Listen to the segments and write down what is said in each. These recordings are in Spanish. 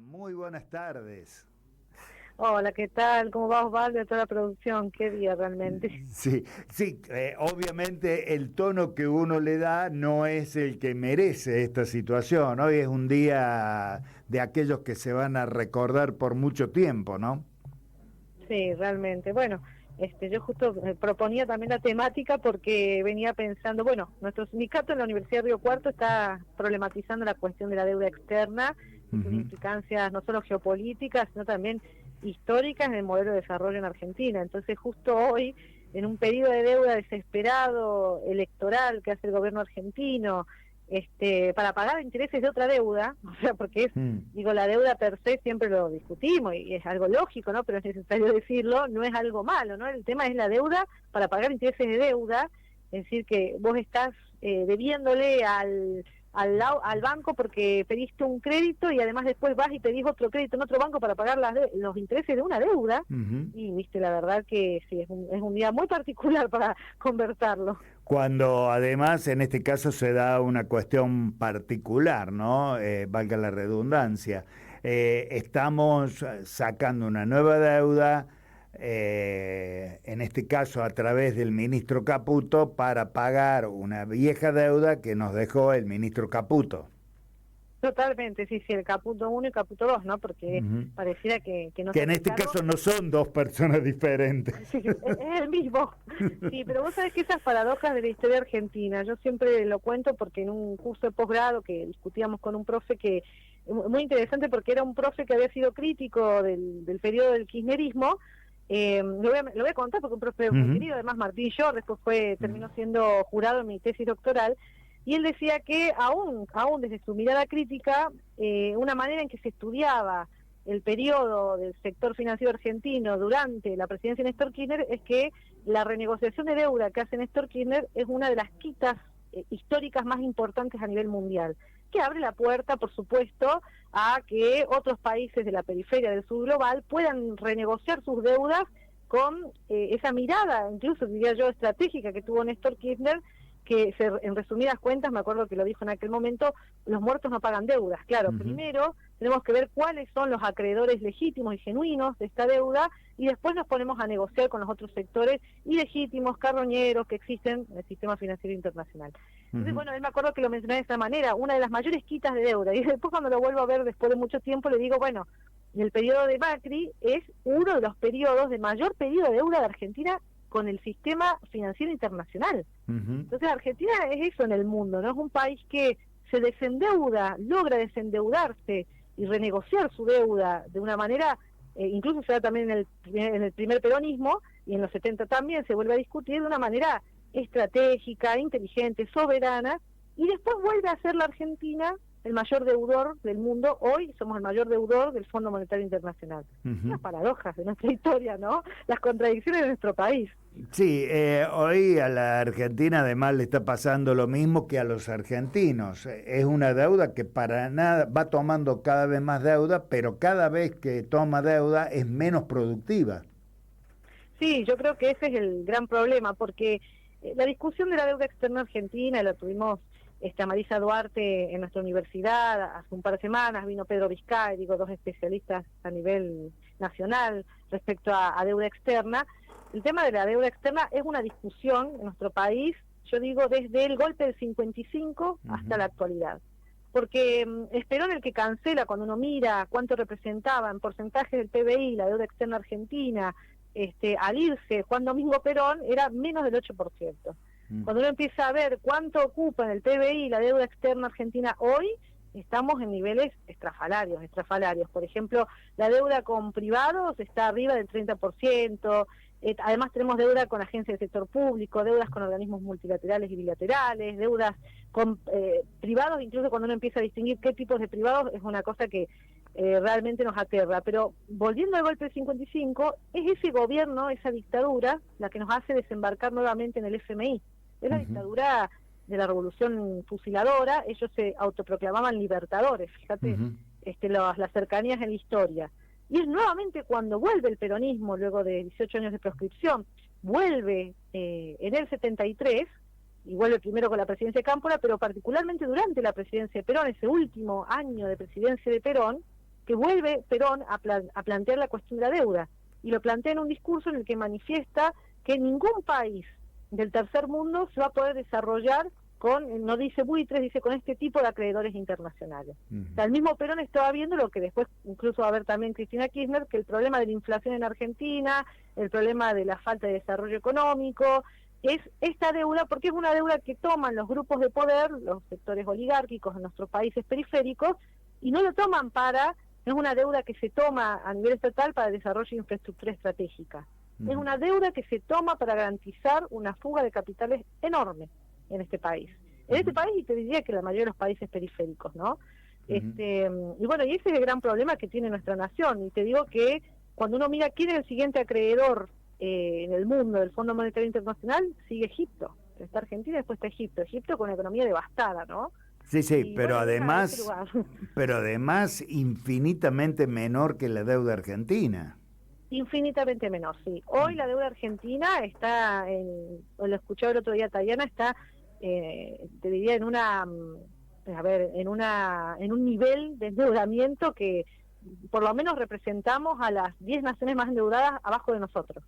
Muy buenas tardes. Hola, ¿qué tal? ¿Cómo va Osvaldo y toda la producción? Qué día realmente. Sí, sí, obviamente el tono que uno le da no es el que merece esta situación. Hoy es un día de aquellos que se van a recordar por mucho tiempo, ¿no? Sí, realmente. Bueno, yo justo proponía también la temática porque venía pensando, bueno, nuestro sindicato en la Universidad de Río Cuarto está problematizando la cuestión de la deuda externa y sus Ujú. implicancias no solo geopolíticas, sino también históricas en el modelo de desarrollo en Argentina. Entonces, justo hoy, en un periodo de deuda desesperado electoral que hace el gobierno argentino, para pagar intereses de otra deuda, o sea, porque es, Mm. digo, la deuda per se siempre lo discutimos y es algo lógico, ¿no? Pero es necesario decirlo, no es algo malo, ¿no? El tema es la deuda para pagar intereses de deuda, es decir, que vos estás debiéndole al banco porque pediste un crédito y además después vas y pedís otro crédito en otro banco para pagar los intereses de una deuda. Ujú. Y viste, la verdad que sí, es un día muy particular para conversarlo. Cuando además en este caso se da una cuestión particular, ¿no? Valga la redundancia. Estamos sacando una nueva deuda, en este caso a través del ministro Caputo, para pagar una vieja deuda que nos dejó el ministro Caputo. Totalmente, sí, sí, el Caputo uno y Caputo 2, ¿no? Porque Ujú. pareciera que no Que se en hace este cargo. caso no son dos personas diferentes. Sí, es el mismo. Sí, pero vos sabés que esas paradojas de la historia argentina, yo siempre lo cuento porque en un curso de posgrado que discutíamos con un profe que, muy interesante porque era un profe que había sido crítico del periodo del kirchnerismo, lo voy a contar porque un profe muy Ujú. querido, además Martín Short, después terminó Ujú. siendo jurado en mi tesis doctoral, y él decía que aún desde su mirada crítica, una manera en que se estudiaba el periodo del sector financiero argentino durante la presidencia de Néstor Kirchner es que la renegociación de deuda que hace Néstor Kirchner es una de las quitas históricas más importantes a nivel mundial, que abre la puerta, por supuesto, a que otros países de la periferia del sur global puedan renegociar sus deudas con esa mirada, incluso diría yo, estratégica que tuvo Néstor Kirchner, que en resumidas cuentas, me acuerdo que lo dijo en aquel momento, los muertos no pagan deudas. Claro, Ujú. primero tenemos que ver cuáles son los acreedores legítimos y genuinos de esta deuda y después nos ponemos a negociar con los otros sectores ilegítimos, carroñeros que existen en el sistema financiero internacional. Entonces, Ujú. bueno, él me acuerdo que lo mencioné de esta manera, una de las mayores quitas de deuda. Y después cuando lo vuelvo a ver después de mucho tiempo le digo, bueno, el periodo de Macri es uno de los periodos de mayor pedido de deuda de Argentina con el sistema financiero internacional. Ujú. Entonces Argentina es eso en el mundo, ¿no? Es un país que se desendeuda, logra desendeudarse y renegociar su deuda de una manera, incluso se da también en el primer peronismo y en los 70 también se vuelve a discutir de una manera estratégica, inteligente, soberana, y después vuelve a ser la Argentina el mayor deudor del mundo. Hoy somos el mayor deudor del Fondo Monetario Internacional. Ujú. Unas paradojas de nuestra historia, ¿no? Las contradicciones de nuestro país. Sí, hoy a la Argentina además le está pasando lo mismo que a los argentinos. Es una deuda que para nada va tomando cada vez más deuda, pero cada vez que toma deuda es menos productiva. Sí, yo creo que ese es el gran problema, porque la discusión de la deuda externa argentina la tuvimos a Marisa Duarte en nuestra universidad hace un par de semanas, vino Pedro Vizcay, digo, dos especialistas a nivel nacional respecto a deuda externa. El tema de la deuda externa es una discusión en nuestro país, yo digo, desde el golpe del 55 hasta Ujú. la actualidad. Porque es Perón el que cancela, cuando uno mira cuánto representaba en porcentajes del PBI la deuda externa argentina, al irse Juan Domingo Perón era menos del 8%. Mm. Cuando uno empieza a ver cuánto ocupa en el PBI la deuda externa argentina hoy, estamos en niveles estrafalarios. Por ejemplo, la deuda con privados está arriba del 30%, además tenemos deuda con agencias del sector público, deudas con organismos multilaterales y bilaterales, deudas con privados, incluso cuando uno empieza a distinguir qué tipos de privados, es una cosa que realmente nos aterra. Pero volviendo al golpe del 55, es ese gobierno, esa dictadura, la que nos hace desembarcar nuevamente en el FMI. Es la Ujú. dictadura de la revolución fusiladora, ellos se autoproclamaban libertadores, fíjate, Ujú. las cercanías en la historia. Y es nuevamente cuando vuelve el peronismo, luego de 18 años de proscripción, vuelve en el 73, y vuelve primero con la presidencia de Cámpora, pero particularmente durante la presidencia de Perón, ese último año de presidencia de Perón, que vuelve Perón a plantear la cuestión de la deuda, y lo plantea en un discurso en el que manifiesta que ningún país del tercer mundo se va a poder desarrollar con, no dice buitres, dice con este tipo de acreedores internacionales. O sea, el mismo Perón estaba viendo lo que después incluso va a ver también Cristina Kirchner, que el problema de la inflación en Argentina, el problema de la falta de desarrollo económico, es esta deuda, porque es una deuda que toman los grupos de poder, los sectores oligárquicos de nuestros países periféricos, y no lo toman no es una deuda que se toma a nivel estatal para el desarrollo de infraestructura estratégica. Es una deuda que se toma para garantizar una fuga de capitales enorme en este país. En este país, y te diría que la mayoría de los países periféricos, ¿no? Y bueno, y ese es el gran problema que tiene nuestra nación. Y te digo que cuando uno mira quién es el siguiente acreedor en el mundo del Fondo Monetario Internacional, sigue Egipto. Está Argentina y después está Egipto. Egipto con una economía devastada, ¿no? Sí, Y pero bueno, además infinitamente menor que la deuda argentina. Infinitamente menor, sí. Hoy la deuda argentina está, lo escuché el otro día, Tayana, está, te diría, en un nivel de endeudamiento que por lo menos representamos a las 10 naciones más endeudadas abajo de nosotros.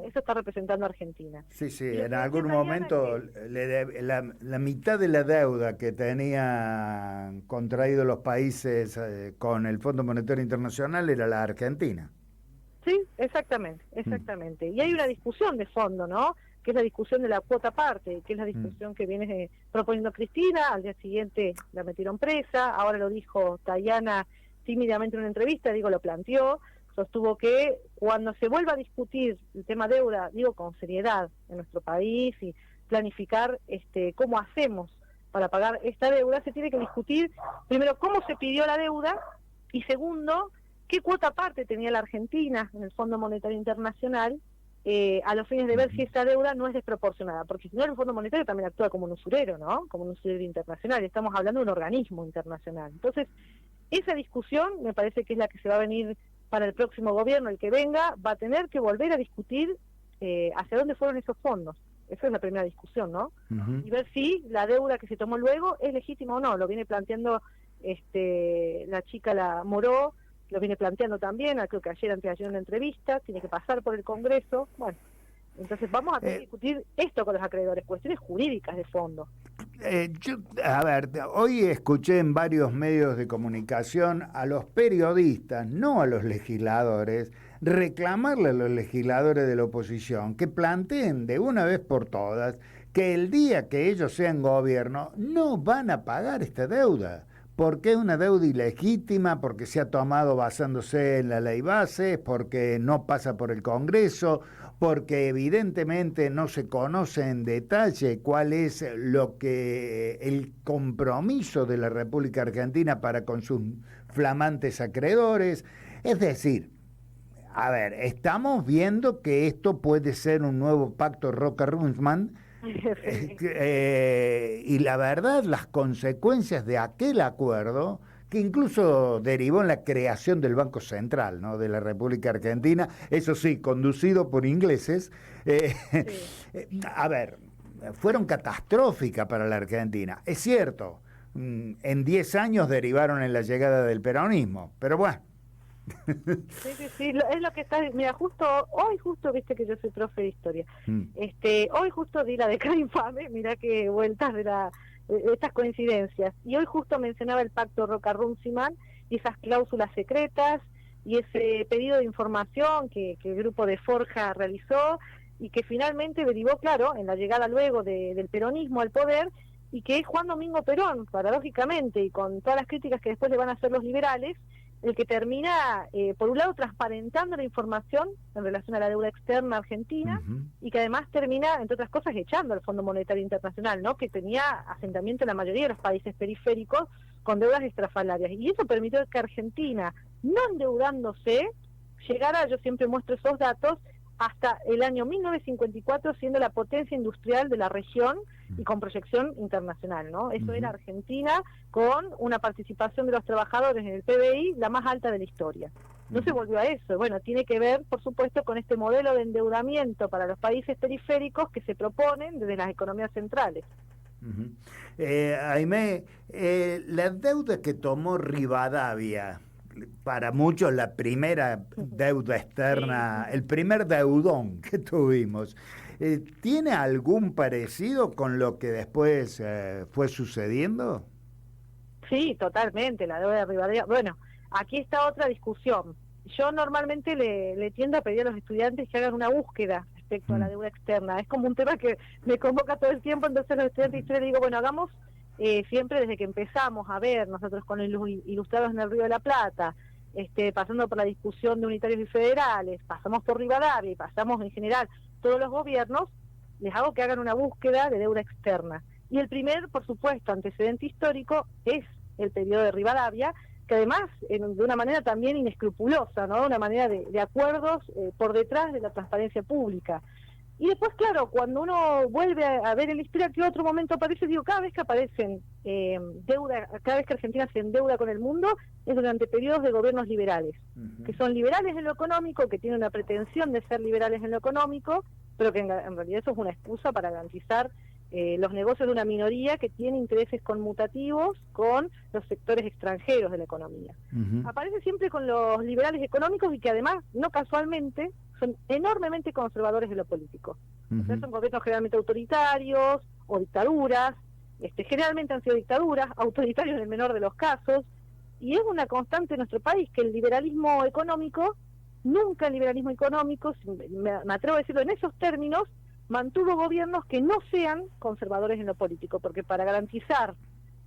Eso está representando Argentina. Sí, en algún momento la mitad de la deuda que tenían contraído los países con el Fondo Monetario Internacional era la Argentina. Sí, exactamente. Y hay una discusión de fondo, ¿no? Que es la discusión de la cuota parte, que es la discusión que viene proponiendo Cristina. Al día siguiente la metieron presa, ahora lo dijo Tayana tímidamente en una entrevista, lo planteó, sostuvo que cuando se vuelva a discutir el tema deuda, con seriedad en nuestro país y planificar cómo hacemos para pagar esta deuda, se tiene que discutir primero cómo se pidió la deuda y segundo, qué cuota parte tenía la Argentina en el Fondo Monetario Internacional a los fines de ver si esa deuda no es desproporcionada, porque si no el Fondo Monetario también actúa como un usurero, ¿no? Como un usurero internacional, estamos hablando de un organismo internacional. Entonces, esa discusión me parece que es la que se va a venir para el próximo gobierno, el que venga, va a tener que volver a discutir hacia dónde fueron esos fondos. Esa es la primera discusión, ¿no? Y ver si la deuda que se tomó luego es legítima o no. Lo viene planteando la chica, la Moró, lo viene planteando también, creo que ayer, antes de ayer, en una entrevista, tiene que pasar por el Congreso. Bueno, entonces vamos a tener que discutir esto con los acreedores, cuestiones jurídicas de fondo. Hoy escuché en varios medios de comunicación a los periodistas, no a los legisladores, reclamarle a los legisladores de la oposición que planteen de una vez por todas que el día que ellos sean gobierno no van a pagar esta deuda. Porque es una deuda ilegítima, porque se ha tomado basándose en la ley base, porque no pasa por el Congreso, porque evidentemente no se conoce en detalle cuál es el compromiso de la República Argentina para con sus flamantes acreedores. Es decir, estamos viendo que esto puede ser un nuevo pacto Roca-Runtman. Y la verdad, las consecuencias de aquel acuerdo, que incluso derivó en la creación del Banco Central, ¿no?, de la República Argentina, eso sí, conducido por ingleses, fueron catastróficas para la Argentina. Es cierto, en 10 años derivaron en la llegada del peronismo, pero bueno. Sí, es lo que está. Mira, hoy viste que yo soy profe de historia. Hoy justo di la declara infame, mira qué vueltas de estas coincidencias. Y hoy justo mencionaba el pacto Roca-Runciman y esas cláusulas secretas y ese pedido de información que el grupo de Forja realizó y que finalmente derivó, claro, en la llegada luego del peronismo al poder, y que es Juan Domingo Perón, paradójicamente, y con todas las críticas que después le van a hacer los liberales, el que termina, por un lado, transparentando la información en relación a la deuda externa argentina, y que además termina, entre otras cosas, echando al Fondo Monetario Internacional, ¿no?, que tenía asentamiento en la mayoría de los países periféricos con deudas estrafalarias. Y eso permitió que Argentina, no endeudándose, llegara, yo siempre muestro esos datos, hasta el año 1954 siendo la potencia industrial de la región y con proyección internacional, ¿no? Eso era Argentina, con una participación de los trabajadores en el PBI la más alta de la historia. No se volvió a eso. Bueno, tiene que ver, por supuesto, con este modelo de endeudamiento para los países periféricos que se proponen desde las economías centrales. Aimé, la deuda que tomó Rivadavia, para muchos la primera deuda externa, el primer deudón que tuvimos. ¿Tiene algún parecido con lo que después fue sucediendo? Sí, totalmente, la deuda de Rivadavia. Bueno, aquí está otra discusión. Yo normalmente le tiendo a pedir a los estudiantes que hagan una búsqueda respecto a la deuda externa. Es como un tema que me convoca todo el tiempo, entonces los estudiantes de historia les digo, bueno, hagamos siempre desde que empezamos a ver, nosotros con los ilustrados en el Río de la Plata, pasando por la discusión de unitarios y federales, pasamos por Rivadavia y pasamos en general todos los gobiernos, les hago que hagan una búsqueda de deuda externa. Y el primer, por supuesto, antecedente histórico es el periodo de Rivadavia, que además, de una manera también inescrupulosa, ¿no? Una manera de acuerdos por detrás de la transparencia pública. Y después, claro, cuando uno vuelve a ver en la historia que otro momento aparece, digo, cada vez que aparecen deuda, cada vez que Argentina se endeuda con el mundo, es durante periodos de gobiernos liberales, que son liberales en lo económico, que tienen una pretensión de ser liberales en lo económico, pero que en realidad eso es una excusa para garantizar los negocios de una minoría que tiene intereses conmutativos con los sectores extranjeros de la economía. Aparece siempre con los liberales económicos y que además, no casualmente, son enormemente conservadores de lo político. O sea, son gobiernos generalmente autoritarios o dictaduras, generalmente han sido dictaduras, autoritarios en el menor de los casos, y es una constante en nuestro país que el liberalismo económico, nunca el liberalismo económico, me atrevo a decirlo en esos términos, mantuvo gobiernos que no sean conservadores en lo político, porque para garantizar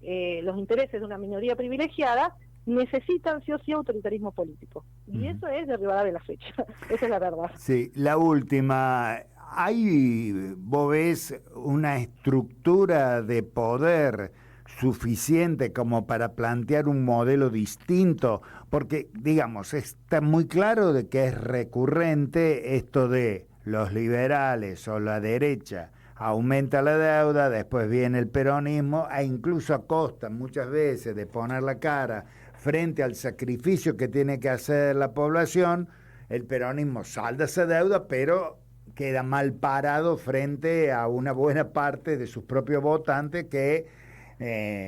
los intereses de una minoría privilegiada, necesitan sí o sí autoritarismo político. Y eso es de Rivadavia la fecha. Esa es la verdad. Sí, la última. ¿Vos ves una estructura de poder suficiente como para plantear un modelo distinto? Porque, digamos, está muy claro de que es recurrente esto de los liberales o la derecha aumenta la deuda, después viene el peronismo, e incluso a costa muchas veces de poner la cara frente al sacrificio que tiene que hacer la población, el peronismo salda esa deuda, pero queda mal parado frente a una buena parte de sus propios votantes que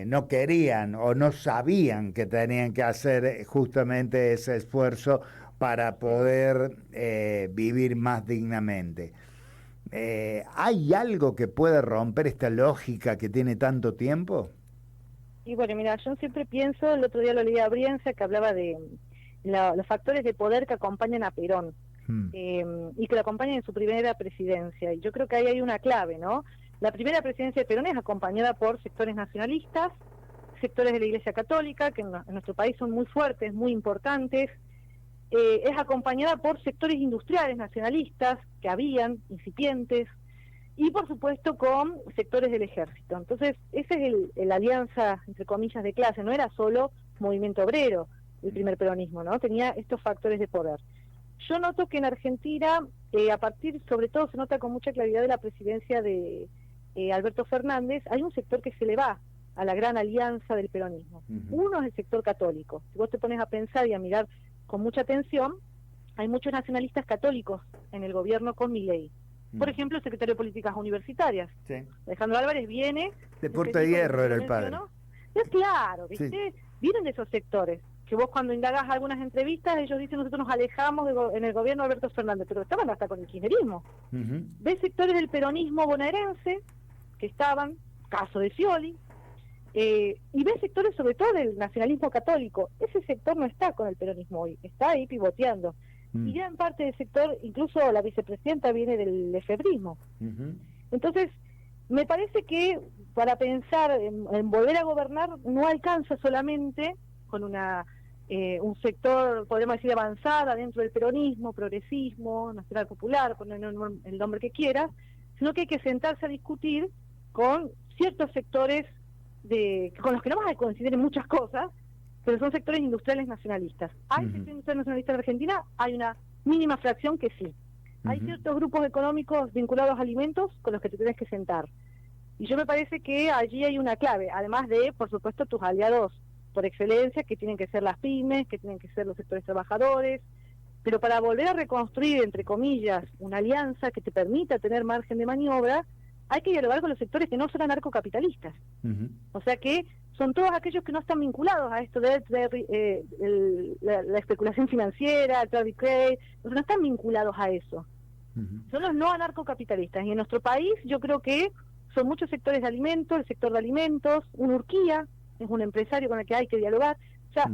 no querían o no sabían que tenían que hacer justamente ese esfuerzo para poder vivir más dignamente. ¿Hay algo que puede romper esta lógica que tiene tanto tiempo? Y bueno, mira, yo siempre pienso, el otro día lo leí a Brienza, que hablaba de los factores de poder que acompañan a Perón, y que lo acompañan en su primera presidencia. Y yo creo que ahí hay una clave, ¿no? La primera presidencia de Perón es acompañada por sectores nacionalistas, sectores de la Iglesia Católica, que en nuestro país son muy fuertes, muy importantes. Es acompañada por sectores industriales nacionalistas, que habían, incipientes, y por supuesto con sectores del ejército. Entonces, esa es la alianza, entre comillas, de clase, no era solo movimiento obrero, el primer peronismo, ¿no? Tenía estos factores de poder. Yo noto que en Argentina, a partir, sobre todo se nota con mucha claridad de la presidencia de Alberto Fernández, hay un sector que se le va a la gran alianza del peronismo. Uno es el sector católico. Si vos te pones a pensar y a mirar con mucha atención, hay muchos nacionalistas católicos en el gobierno con Milei. Por ejemplo, el secretario de Políticas Universitarias. Sí. Alejandro Álvarez viene... De Puerta de Hierro era el padre. Es claro, ¿viste? Sí. Vienen de esos sectores, que vos cuando indagás algunas entrevistas, ellos dicen, nosotros nos alejamos en el gobierno de Alberto Fernández, pero estaban hasta con el kirchnerismo. Ves sectores del peronismo bonaerense, que estaban, caso de Scioli, y ves sectores sobre todo del nacionalismo católico. Ese sector no está con el peronismo hoy, está ahí pivoteando. Y gran parte del sector, incluso la vicepresidenta viene del lefebrismo. Entonces, me parece que para pensar en volver a gobernar no alcanza solamente con un sector, podemos decir, avanzada dentro del peronismo, progresismo, nacional popular, poner el nombre que quieras, sino que hay que sentarse a discutir con ciertos sectores con los que no vamos a coincidir en muchas cosas, pero son sectores industriales nacionalistas. ¿Hay sectores industriales nacionalistas en Argentina? Hay una mínima fracción que sí. Hay ciertos grupos económicos vinculados a alimentos con los que te tenés que sentar. Y yo me parece que allí hay una clave, además de, por supuesto, tus aliados por excelencia, que tienen que ser las pymes, que tienen que ser los sectores trabajadores, pero para volver a reconstruir, entre comillas, una alianza que te permita tener margen de maniobra, hay que dialogar con los sectores que no son anarcocapitalistas. O sea que son todos aquellos que no están vinculados a esto de la especulación financiera, el private credit, no están vinculados a eso. Son los no anarcocapitalistas. Y en nuestro país yo creo que son muchos sectores de alimentos, el sector de alimentos, un Urquía es un empresario con el que hay que dialogar. O sea,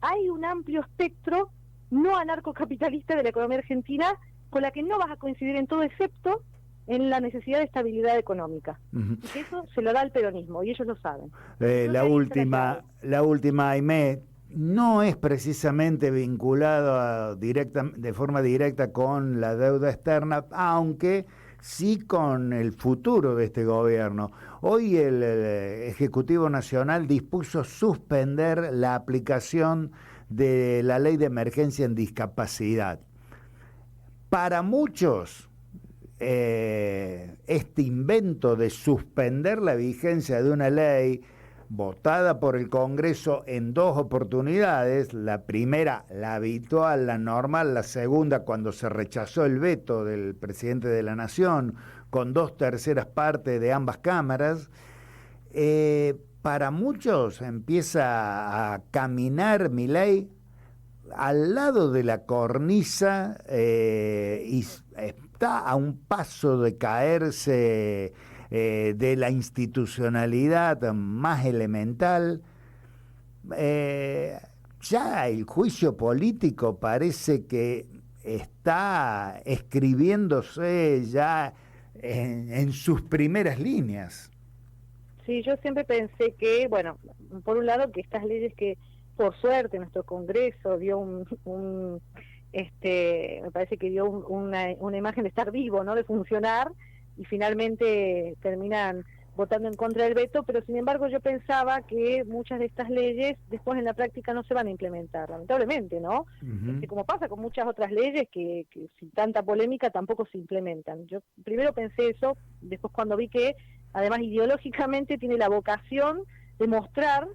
hay un amplio espectro no anarcocapitalista de la economía argentina con la que no vas a coincidir en todo, excepto en la necesidad de estabilidad económica. Y que eso se lo da el peronismo, y ellos lo saben. La última, Aimé, no es precisamente vinculado de forma directa con la deuda externa, aunque sí con el futuro de este gobierno. Hoy el Ejecutivo Nacional dispuso suspender la aplicación de la Ley de Emergencia en Discapacidad. Para muchos, este invento de suspender la vigencia de una ley votada por el Congreso en 2 oportunidades, la primera, la habitual, la normal, la segunda cuando se rechazó el veto del presidente de la Nación, con 2/3 partes de ambas cámaras, para muchos empieza a caminar Milei al lado de la cornisa y está a un paso de caerse de la institucionalidad más elemental. Ya el juicio político parece que está escribiéndose ya en sus primeras líneas. Sí, yo siempre pensé que, bueno, por un lado que estas leyes que por suerte nuestro Congreso dio me parece que dio una imagen de estar vivo, ¿no? De funcionar, y finalmente terminan votando en contra del veto, pero sin embargo yo pensaba que muchas de estas leyes después en la práctica no se van a implementar, lamentablemente, ¿no? Como pasa con muchas otras leyes que sin tanta polémica tampoco se implementan. Yo primero pensé eso, después cuando vi que además ideológicamente tiene la vocación de mostrar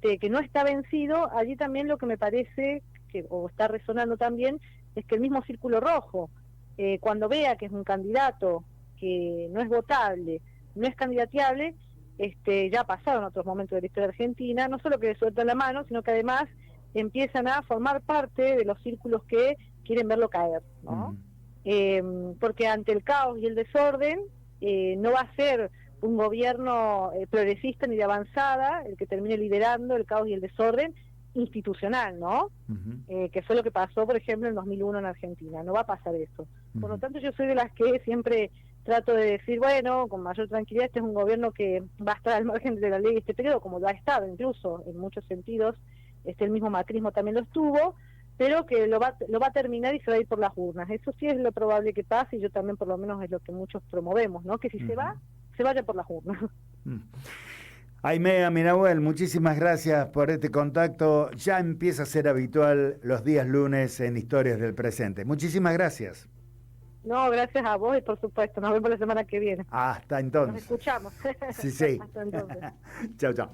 que no está vencido, allí también lo que me parece, o está resonando también, es que el mismo Círculo Rojo, cuando vea que es un candidato que no es votable, no es candidateable, ya ha pasado en otros momentos de la historia argentina, no solo que le sueltan la mano, sino que además empiezan a formar parte de los círculos que quieren verlo caer, ¿no? Porque ante el caos y el desorden, no va a ser un gobierno progresista ni de avanzada el que termine liderando el caos y el desorden institucional, ¿no? Que fue lo que pasó, por ejemplo, en 2001 en Argentina. No va a pasar eso. Por lo tanto, yo soy de las que siempre trato de decir, bueno, con mayor tranquilidad, este es un gobierno que va a estar al margen de la ley este periodo, como lo ha estado incluso en muchos sentidos, el mismo macrismo también lo estuvo, pero que lo va a terminar y se va a ir por las urnas. Eso sí es lo probable que pase, y yo también por lo menos es lo que muchos promovemos, ¿no? Que si se va, se vaya por las urnas. Aimé Aminahuel, muchísimas gracias por este contacto. Ya empieza a ser habitual los días lunes en Historias del Presente. Muchísimas gracias. No, gracias a vos y por supuesto, nos vemos la semana que viene. Hasta entonces. Nos escuchamos. Sí. Hasta entonces. Chao.